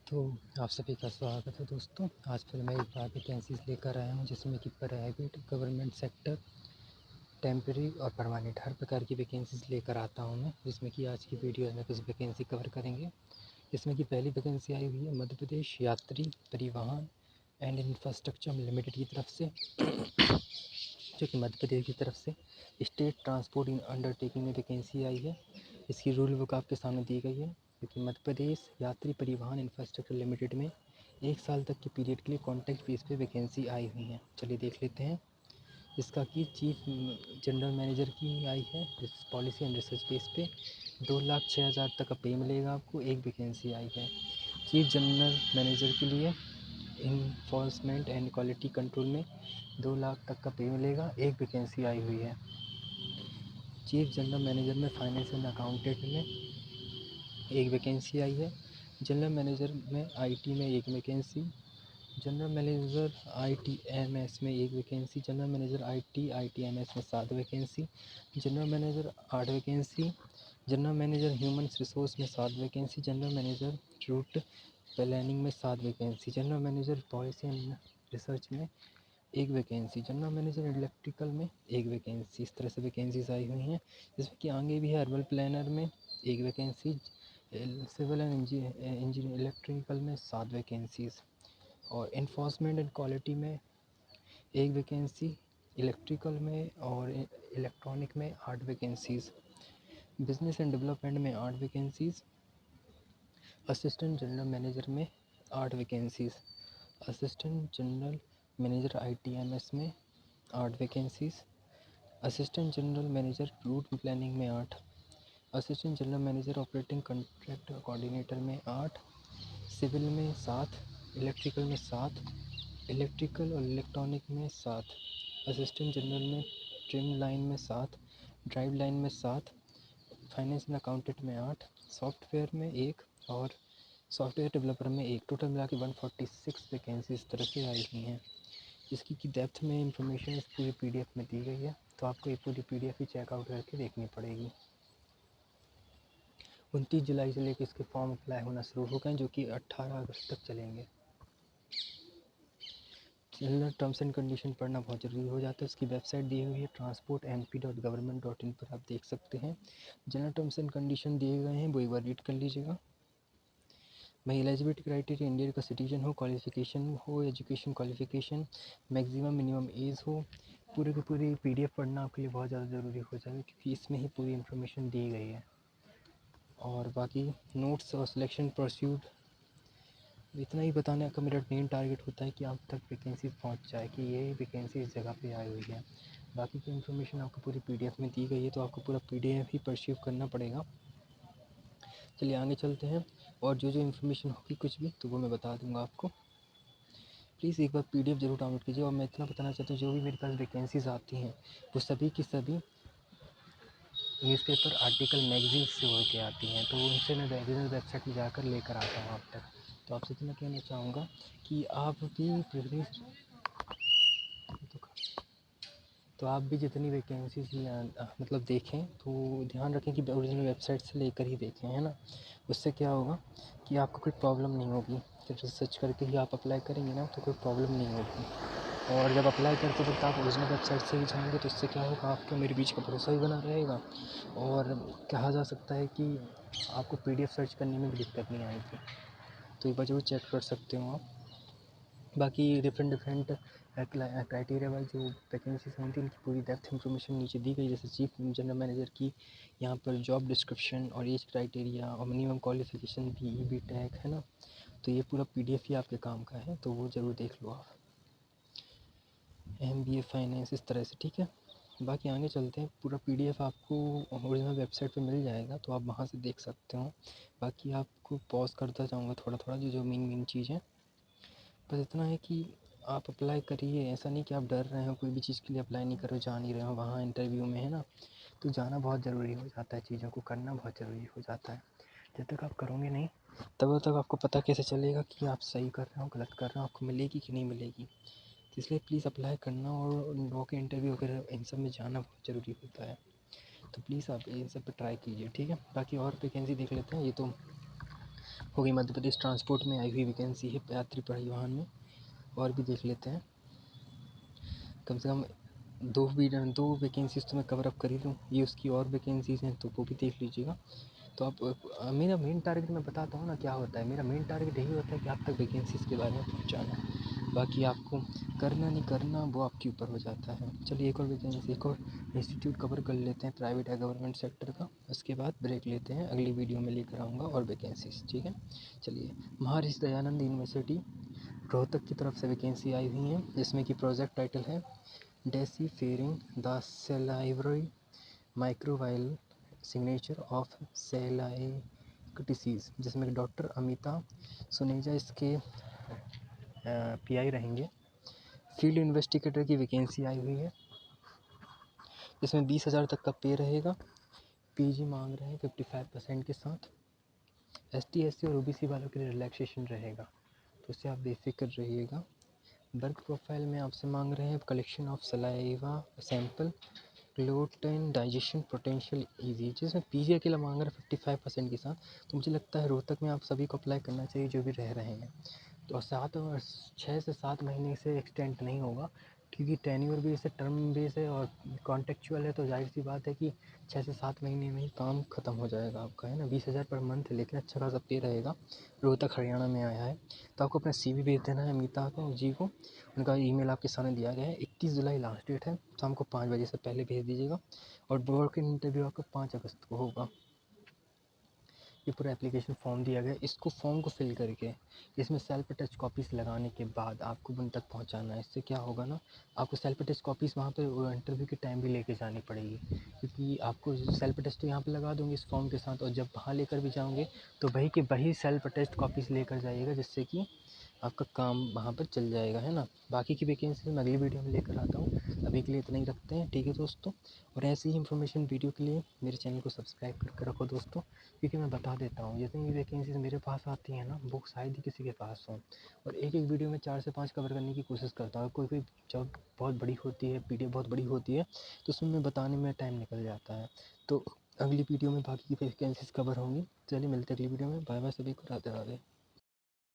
तो आप सभी का स्वागत है दोस्तों। आज फिर मैं एक बार वैकेंसीज लेकर आया हूँ जिसमें कि प्राइवेट, गवर्नमेंट सेक्टर, टेम्परेरी और परमानेंट हर प्रकार की वैकेंसीज लेकर आता हूँ मैं, जिसमें कि आज की वीडियो में कुछ वैकेंसी कवर करेंगे। जिसमें कि पहली वैकेंसी आई हुई है मध्य प्रदेश यात्री परिवहन एंड इंफ्रास्ट्रक्चर लिमिटेड की तरफ से, जो कि मध्य प्रदेश की तरफ से स्टेट ट्रांसपोर्ट अंडरटेकिंग में वैकेंसी आई है। इसकी रूल बुक आपके सामने दी गई है, क्योंकि मध्य प्रदेश यात्री परिवहन इंफ्रास्ट्रक्चर लिमिटेड में 1 साल तक के पीरियड के लिए कॉन्ट्रैक्ट बेस पे वैकेंसी आई हुई है। चलिए देख लेते हैं। इसका कि चीफ जनरल मैनेजर की आई है, पॉलिसी एंड रिसर्च बेस पे 2,06,000 तक का पे मिलेगा आपको। एक वैकेंसी आई है चीफ जनरल मैनेजर के लिए इन्फोर्समेंट एंड क्वालिटी कंट्रोल में 2 लाख तक का पे मिलेगा। एक वैकेंसी आई हुई है चीफ जनरल मैनेजर में फाइनेंस एंड अकाउंटेंट में एक वैकेंसी आई है। जनरल मैनेजर में आईटी में एक वैकेंसी, जनरल मैनेजर आईटीएमएस में एक वैकेंसी, जनरल मैनेजर आईटीएमएस में 7 vacancy, general manager 8 vacancy, general manager human resource में 7 vacancy, general manager route planning में 7 vacancy, general manager policy and research में एक वैकेंसी, जनरल मैनेजर इलेक्ट्रिकल में एक vacancy. इस तरह से वैकेंसीज आई हुई हैं, जिसमें कि आगे भी है अर्बन प्लानर में एक vacancy, civil and engineer electrical में 7 वैकेंसीज़, और इन्फोर्समेंट एंड क्वालिटी में एक वैकेंसी, इलेक्ट्रिकल में और इलेक्ट्रॉनिक में 8 वैकेंसीज़, बिजनेस एंड डेवलपमेंट में 8 वैकेंसीज़, असिस्टेंट जनरल मैनेजर में 8 vacancies, assistant general manager ITMS में 8 vacancies, assistant general manager route planning में 8, assistant general manager operating contract coordinator में 8, सिविल में 7, इलेक्ट्रिकल में 7, इलेक्ट्रिकल और इलेक्ट्रॉनिक में 7, असिस्टेंट जनरल में ट्रिम लाइन में 7, ड्राइव लाइन में 7, फाइनेंस एंड अकाउंटेंट में 8, सॉफ्टवेयर में 1 और सॉफ्टवेयर डेवलपर में 1। टोटल मिला के 146 वैकेंसी इस तरह से आई हुई हैं। इसकी की डेप्थ में इंफॉर्मेशन इस पूरी पीडीएफ में दी गई है, तो आपको ये पूरी पीडीएफ ही चेकआउट करके देखनी पड़ेगी। 29 जुलाई से लेकर इसके फॉर्म अप्लाई होना शुरू हो गए, जो कि 18 अगस्त तक चलेंगे। जनरल टर्म्स एंड कंडीशन पढ़ना बहुत ज़रूरी हो जाता है। उसकी वेबसाइट दी हुई है transport.mp.government.in पर, आप देख सकते हैं। जनरल टर्म्स एंड कंडीशन दिए गए हैं, वो एक बार रीड कर लीजिएगा। भाई एलिजिबिलिटी क्राइटेरिया इंडिया का सिटीजन हो, क्वालिफिकेशन हो, education qualification, maximum minimum age हो। पूरे की पूरी पीडीएफ पढ़ना आपके लिए बहुत ज़्यादा ज़रूरी हो जाएगा, क्योंकि इसमें ही पूरी इन्फॉर्मेशन दी गई है। और बाकी नोट्स और सिलेक्शन प्रोसीड इतना ही बताने का मेरा मेन टारगेट होता है कि आप तक वैकेंसी पहुंच जाए कि ये वैकेंसी इस जगह पे आई हुई है। बाकी की इन्फॉर्मेशन आपको पूरी पीडीएफ में दी गई है, तो आपको पूरा पीडीएफ ही परसीव करना पड़ेगा। चलिए आगे चलते हैं, और जो जो इन्फॉर्मेशन होगी कुछ भी तो वो मैं बता दूंगा आपको। प्लीज़ एक बार पीडीएफ ज़रूर डाउनलोड कीजिए। और मैं इतना बताना चाहता हूँ, जो भी मेरे पास वैकेंसीज आती हैं वो सभी की सभी न्यूज़पेपर, आर्टिकल, मैगजीन से होकर के आती हैं, तो उनसे मैं रीजनल वेबसाइट में जाकर लेकर आता हूँ आप तक। तो आपसे इतना कहना चाहूँगा कि आप भी प्रेफरेंस तो आप भी जितनी वैकेंसीज मतलब देखें तो ध्यान रखें कि ओरिजिनल वेबसाइट से लेकर ही देखें, है ना। उससे क्या होगा कि आपको कोई प्रॉब्लम नहीं होगी। जब रिसर्च करके ही आप अप्लाई करेंगे ना, तो कोई प्रॉब्लम नहीं होगी। और जब अप्लाई करते वक्त आप ओरिजिनल वेबसाइट से ही जाएंगे, तो इससे क्या होगा, आपका मेरे बीच का भरोसा भी बना रहेगा। और कहा जा सकता है कि आपको पीडीएफ सर्च करने में भी दिक्कत नहीं आएगी। तो एक बार जरूर चेक कर सकते हो आप। बाकी डिफरेंट क्राइटेरिया वाइज जो वैकेंसीज हैं उनकी पूरी डेप्थ इन्फॉर्मेशन नीचे दी गई। जैसे चीफ जनरल मैनेजर की यहाँ पर जॉब डिस्क्रिप्शन और एज क्राइटेरिया और मिनिमम क्वालिफिकेशन बी टेक, है ना। तो ये पूरा पीडीएफ ही आपके काम का है, तो वो ज़रूर देख लो आप। MBA फाइनेंस इस तरह से, ठीक है। बाकी आगे चलते हैं। पूरा पीडीएफ आपको ओरिजिनल वेबसाइट पे मिल जाएगा, तो आप वहाँ से देख सकते हो। बाकी आपको पॉज करता जाऊँगा थोड़ा थोड़ा, जो मेन चीज़ है। बस इतना है कि आप अप्लाई करिए। ऐसा नहीं कि आप डर रहे हो, कोई भी चीज़ के लिए अप्लाई नहीं कर रहे हो, जा नहीं रहे हो वहाँ इंटरव्यू में, है ना। तो जाना बहुत ज़रूरी हो जाता है, चीज़ों को करना बहुत ज़रूरी हो जाता है। जब तक आप करोगे नहीं, तब तक आपको पता कैसे चलेगा कि आप सही कर रहे हो गलत कर रहे हो, आपको मिलेगी कि नहीं मिलेगी। तो इसलिए प्लीज़ अप्लाई करना, और लॉ के इंटरव्यू वगैरह इन सब में जाना बहुत ज़रूरी होता है। तो प्लीज़ आप इन सब पे ट्राई कीजिए, ठीक है। बाकी और वैकेंसी देख लेते हैं। ये तो हो गई मध्य प्रदेश ट्रांसपोर्ट में आई हुई वैकेंसी है यात्री परिवहन में। और भी देख लेते हैं, कम से कम दो वैकेंसीज़ तो मैं कवर अप कर ही लूँ, ये उसकी और वैकेंसीज़ हैं तो वो भी देख लीजिएगा। तो आप मेरा मेन टारगेट मैं बताता हूँ ना क्या होता है। मेरा मेन टारगेट यही होता है कि आप तक वैकेंसीज़ के बारे में पहुँचाना। बाकी आपको करना नहीं करना वो आपके ऊपर हो जाता है। चलिए एक और वैकेंसी, एक और इंस्टीट्यूट कवर कर लेते हैं प्राइवेट या गवर्नमेंट सेक्टर का। उसके बाद ब्रेक लेते हैं, अगली वीडियो में लेकर आऊँगा और वैकेंसीज़, ठीक है। चलिए, महर्षि दयानंद यूनिवर्सिटी रोहतक की तरफ से वैकेंसी आई हुई है, जिसमें कि प्रोजेक्ट टाइटल है deciphering the salivary microbial signature of celiac disease, जिसमें डॉक्टर अमिता सुनेजा इसके पीआई रहेंगे। फील्ड इन्वेस्टिगेटर की वैकेंसी आई हुई है, जिसमें 20,000 तक का पे रहेगा। पीजी मांग रहे हैं 55% के साथ। एसटी एससी और ओबीसी वालों के लिए रिलैक्सेशन रहेगा, तो इससे आप बेफिक्र रहिएगा। वर्क प्रोफाइल में आपसे मांग रहे हैं collection of saliva sample, gluten digestion potential easy, जिसमें पीजी अकेला मांग रहे हैं 55% के साथ। तो मुझे लगता है रोहतक में आप सभी को अप्लाई करना चाहिए जो भी रह रहे हैं। तो 6 से 7 महीने से एक्सटेंड नहीं होगा, क्योंकि टेन्योर बेस है, टर्म बेस है और कॉन्ट्रेक्चुअल है, तो जाहिर सी बात है कि 6 से 7 महीने में ही काम ख़त्म हो जाएगा आपका, है ना। 20,000 पर मंथ है, लेकिन अच्छा खासा पे रहेगा। रोहतक हरियाणा में आया है। तो आपको अपना CV भेज देना है अमिता को जी को। उनका ईमेल आपके सामने दिया गया है। 21 जुलाई लास्ट डेट है, शाम को 5 बजे से पहले भेज दीजिएगा। और वॉक इन इंटरव्यू आपका 5 अगस्त को होगा। ये पूरा एप्लीकेशन फॉर्म दिया गया है, इसको फॉर्म को फिल करके इसमें सेल्फ अटैच कॉपीज़ लगाने के बाद आपको उन तक पहुंचाना है। इससे क्या होगा ना, आपको सेल्फ अटैच कॉपीज़ वहाँ पे इंटरव्यू के टाइम भी लेके जानी पड़ेगी, क्योंकि आपको सेल्फ अटैच तो यहाँ पे लगा दूँगी इस फॉर्म के साथ, और जब वहाँ लेकर भी जाओगे तो वही के वही सेल्फ अटैच कॉपीज़ लेकर जाइएगा, जिससे कि आपका काम वहाँ पर चल जाएगा, है ना। बाकी की वैकेंसी मैं अगली वीडियो में लेकर आता हूँ, अभी के लिए इतना ही रखते हैं, ठीक है दोस्तों। और ऐसी ही इन्फॉर्मेशन वीडियो के लिए मेरे चैनल को सब्सक्राइब करके रखो दोस्तों, क्योंकि मैं बता देता हूँ जितनी भी वैकेंसीज मेरे पास आती हैं ना, वो शायद ही किसी के पास हो। और एक एक वीडियो में 4 से 5 कवर करने की कोशिश करता हूँ। कोई कोई जॉब बहुत बड़ी होती है, पीडीएफ बहुत बड़ी होती है, तो उसमें मैं बताने में टाइम निकल जाता है। तो अगली वीडियो में बाकी की वैकेंसीज कवर होंगी। चलिए मिलते हैं अगली वीडियो में। बाय बाय सभी को, राधे राधे।